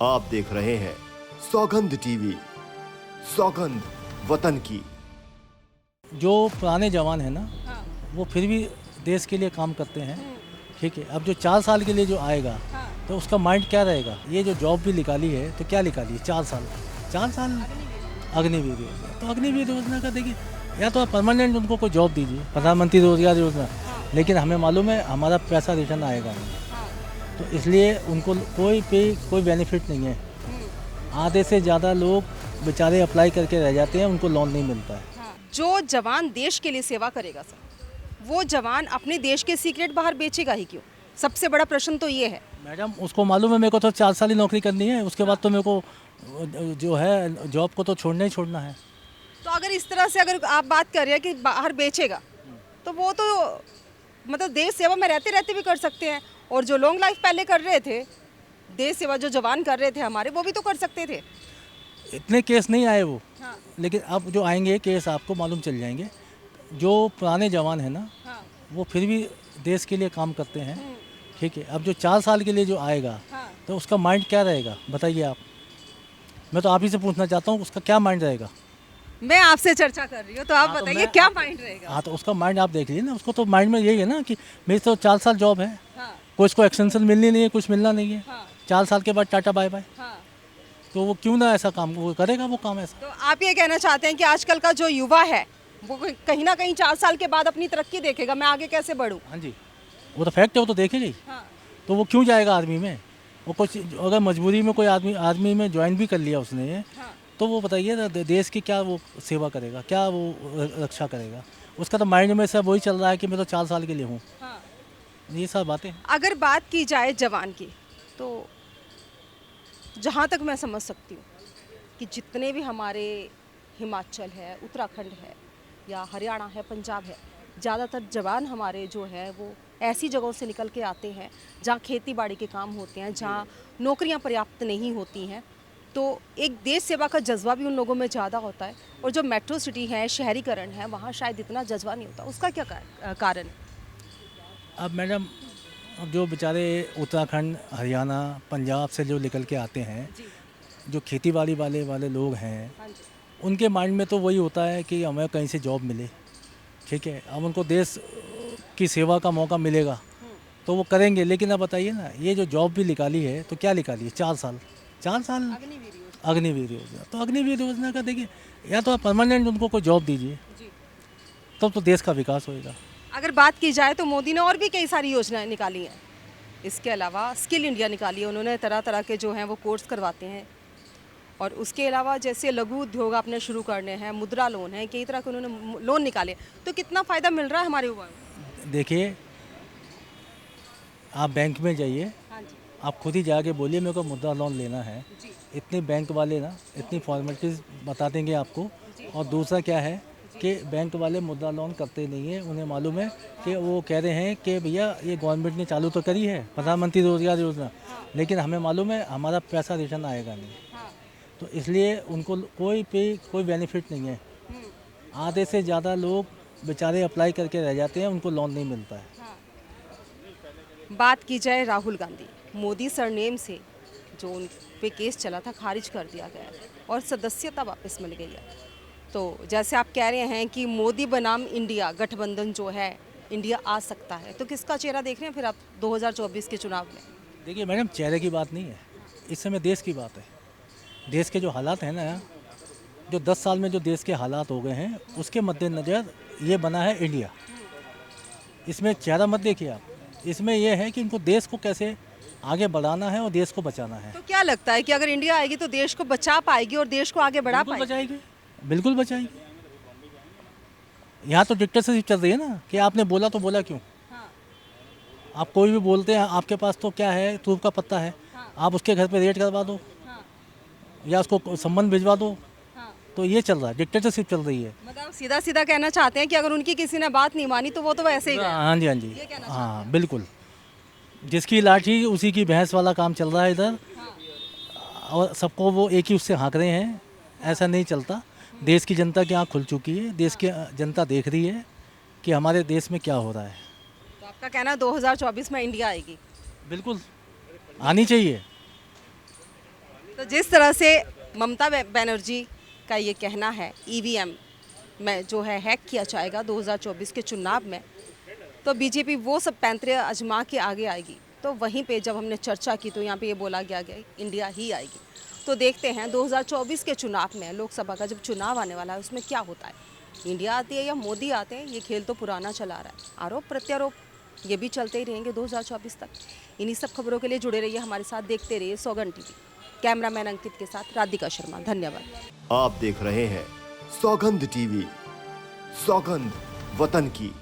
आप देख रहे हैं सौगंध टीवी, सौगंध वतन की। जो पुराने जवान हैं ना, हाँ। वो फिर भी देश के लिए काम करते हैं। ठीक है, अब जो 4 साल के लिए जो आएगा, हाँ। तो उसका माइंड क्या रहेगा? ये जो जॉब भी निकाली है, तो क्या निकाली है? 4 साल अग्निवीर योजना। तो अग्निवीर योजना का देखिए, या तो आप परमानेंट उनको कोई जॉब दीजिए, प्रधानमंत्री रोजगार योजना, लेकिन हमें मालूम है हमारा पैसा रिटर्न आएगा नहीं, तो इसलिए उनको कोई बेनिफिट नहीं है। आधे से ज़्यादा लोग बेचारे अप्लाई करके रह जाते हैं, उनको लोन नहीं मिलता है। जो जवान देश के लिए सेवा करेगा सर, वो जवान अपने देश के सीक्रेट बाहर बेचेगा ही क्यों? सबसे बड़ा प्रश्न तो ये है। मैडम, उसको मालूम है मेरे को तो 4 साल ही नौकरी करनी है, उसके बाद तो मेरे को जो है जॉब को तो छोड़ना ही छोड़ना है। तो अगर इस तरह से अगर आप बात कर रहे हैं कि बाहर बेचेगा, तो वो तो मतलब देश सेवा में रहते रहते भी कर सकते हैं। और जो लॉन्ग लाइफ पहले कर रहे थे, देश सेवा जो जवान कर रहे थे हमारे, वो भी तो कर सकते थे। इतने केस नहीं आए वो, हाँ। लेकिन अब जो आएंगे केस आपको मालूम चल जाएंगे। जो पुराने जवान हैं ना, हाँ। वो फिर भी देश के लिए काम करते हैं। ठीक है, अब जो 4 साल के लिए जो आएगा, हाँ। तो उसका माइंड क्या रहेगा? बताइए आप। मैं तो आप ही से पूछना चाहता हूँ, उसका क्या माइंड रहेगा? मैं आपसे चर्चा कर रही हूँ, तो आप हाँ, तो बताइए मैं- क्या माइंड रहेगा? हाँ, तो उसका माइंड आप देख लीजिए ना। उसको तो माइंड में यही है ना कि मेरी तो 4 साल जॉब है, हाँ। कोई इसको एक्सटेंशन मिलनी नहीं है, कुछ मिलना नहीं है। हाँ। 4 साल के बाद टाटा बाय बाय। हाँ। तो वो क्यों ना ऐसा काम, वो करेगा वो काम ऐसा। तो आप ये कहना चाहते हैं कि आजकल का जो युवा है, वो कहीं ना कहीं 4 साल के बाद अपनी तरक्की देखेगा, मैं आगे कैसे बढ़ूँ? हाँ जी, वो तो फैक्ट है, वो तो देखेगा ही। हाँ। तो वो क्यों जाएगा आर्मी में? वो कुछ अगर मजबूरी में कोई आर्मी में ज्वाइन भी कर लिया उसने, हाँ। तो वो बताइए ना, देश की क्या वो सेवा करेगा, क्या वो रक्षा करेगा? उसका तो माइंड में सब वही चल रहा है कि मैं तो 4 साल के लिए हूँ। हाँ। ये सब बातें हैं। अगर बात की जाए जवान की, तो जहाँ तक मैं समझ सकती हूँ कि जितने भी हमारे हिमाचल है, उत्तराखंड है, या हरियाणा है, पंजाब है, ज़्यादातर जवान हमारे जो है वो ऐसी जगहों से निकल के आते हैं जहाँ खेती बाड़ी के काम होते हैं, जहाँ नौकरियाँ पर्याप्त नहीं होती हैं। तो एक देश सेवा का जज्बा भी उन लोगों में ज़्यादा होता है। और जो मेट्रो सिटी है, शहरीकरण है, वहाँ शायद इतना जज्बा नहीं होता। उसका क्या कारण है? अब मैडम, अब जो बेचारे उत्तराखंड, हरियाणा, पंजाब से जो निकल के आते हैं, जी। जो खेती बाड़ी वाले लोग हैं, हाँ जी। उनके माइंड में तो वही होता है कि हमें कहीं से जॉब मिले। ठीक है, अब उनको देश की सेवा का मौका मिलेगा तो वो करेंगे। लेकिन अब बताइए ना, ये जो जॉब भी निकाली है, तो क्या निकाली है? 4 साल अग्निवीर योजना। तो अग्निवीर योजना का देखिए, या तो आप परमानेंट उनको कोई जॉब दीजिए, जी। तब तो देश का विकास होएगा। अगर बात की जाए तो मोदी ने और भी कई सारी योजनाएं निकाली हैं। इसके अलावा स्किल इंडिया निकाली है, उन्होंने तरह तरह के जो हैं वो कोर्स करवाते हैं। और उसके अलावा जैसे लघु उद्योग आपने शुरू करने हैं, मुद्रा लोन है, कई तरह के उन्होंने लोन निकाले। तो कितना फ़ायदा मिल रहा है हमारे युवाओं को? देखिए, आप बैंक में जाइए, हाँ जी। आप खुद ही जाके बोलिए मेरे को मुद्रा लोन लेना है। जी। इतने बैंक वाले ना इतनी फॉर्मेलिटीज़ बता देंगे आपको। जी। और दूसरा क्या है कि बैंक वाले मुद्रा लोन करते नहीं है। उन्हें मालूम है कि वो कह रहे हैं कि भैया ये गवर्नमेंट ने चालू तो करी है प्रधानमंत्री रोजगार योजना, लेकिन हमें मालूम है हमारा पैसा रिटर्न आएगा नहीं, हाँ। तो इसलिए उनको कोई बेनिफिट नहीं है। आधे से ज़्यादा लोग बेचारे अप्लाई करके रह जाते हैं, उनको लोन नहीं मिलता है। बात की जाए राहुल गांधी, मोदी सरनेम से जो उन पे केस चला था खारिज कर दिया गया है और सदस्यता वापस मिल गई है। तो जैसे आप कह रहे हैं कि मोदी बनाम इंडिया गठबंधन जो है, इंडिया आ सकता है, तो किसका चेहरा देख रहे हैं फिर आप 2024 के चुनाव में? देखिए मैडम, चेहरे की बात नहीं है, इस समय देश की बात है। देश के जो हालात हैं ना, जो 10 साल में जो देश के हालात हो गए हैं, उसके मद्देनज़र ये बना है इंडिया। इसमें चेहरा मत देखिए आप, इसमें यह है कि इनको देश को कैसे आगे बढ़ाना है और देश को बचाना है। तो क्या लगता है कि अगर इंडिया आएगी तो देश को बचा पाएगी और देश को आगे बढ़ा बिल्कुल पाएगी? बचाएगी, बिल्कुल बचाएगी। यहाँ तो डिक्टेटरशिप चल रही है ना कि आपने बोला तो बोला क्यों। हाँ। आप कोई भी बोलते हैं, आपके पास तो क्या है, धूप का पत्ता है, हाँ। आप उसके घर पे रेड करवा दो हाँ। या उसको सम्मन भिजवा दो। हाँ। तो ये चल रहा है, डिक्टेटरशिप चल रही है। मतलब सीधा सीधा कहना चाहते हैं कि अगर उनकी किसी ने बात नहीं मानी तो वो तो वैसे ही गए। हाँ जी, हाँ जी, ये कहना हाँ बिल्कुल। जिसकी लाठी उसी की भैंस वाला काम चल रहा है इधर, और सबको वो एक ही उससे हाँक रहे हैं। ऐसा नहीं चलता। देश की जनता की आँख खुल चुकी है, देश की जनता देख रही है कि हमारे देश में क्या हो रहा है। तो आपका कहना है 2024 में इंडिया आएगी? बिल्कुल आनी चाहिए। तो जिस तरह से ममता बनर्जी का ये कहना है ईवीएम में जो है हैक किया जाएगा 2024 के चुनाव में, तो बीजेपी वो सब पैंतरे आजमा के आगे आएगी। तो वहीं पे जब हमने चर्चा की तो यहाँ पे ये बोला गया इंडिया ही आएगी। तो देखते हैं 2024 के चुनाव में, लोकसभा का जब चुनाव आने वाला है उसमें क्या होता है, इंडिया आती है या मोदी आते हैं। ये खेल तो पुराना चला रहा है, आरोप प्रत्यारोप ये भी चलते ही रहेंगे 2024 तक। इन्हीं सब खबरों के लिए जुड़े रहिए हमारे साथ, देखते रहिए सौगंध टीवी। कैमरामैन अंकित के साथ राधिका शर्मा, धन्यवाद। आप देख रहे हैं सौगंध टीवी। सौगंध वतन की।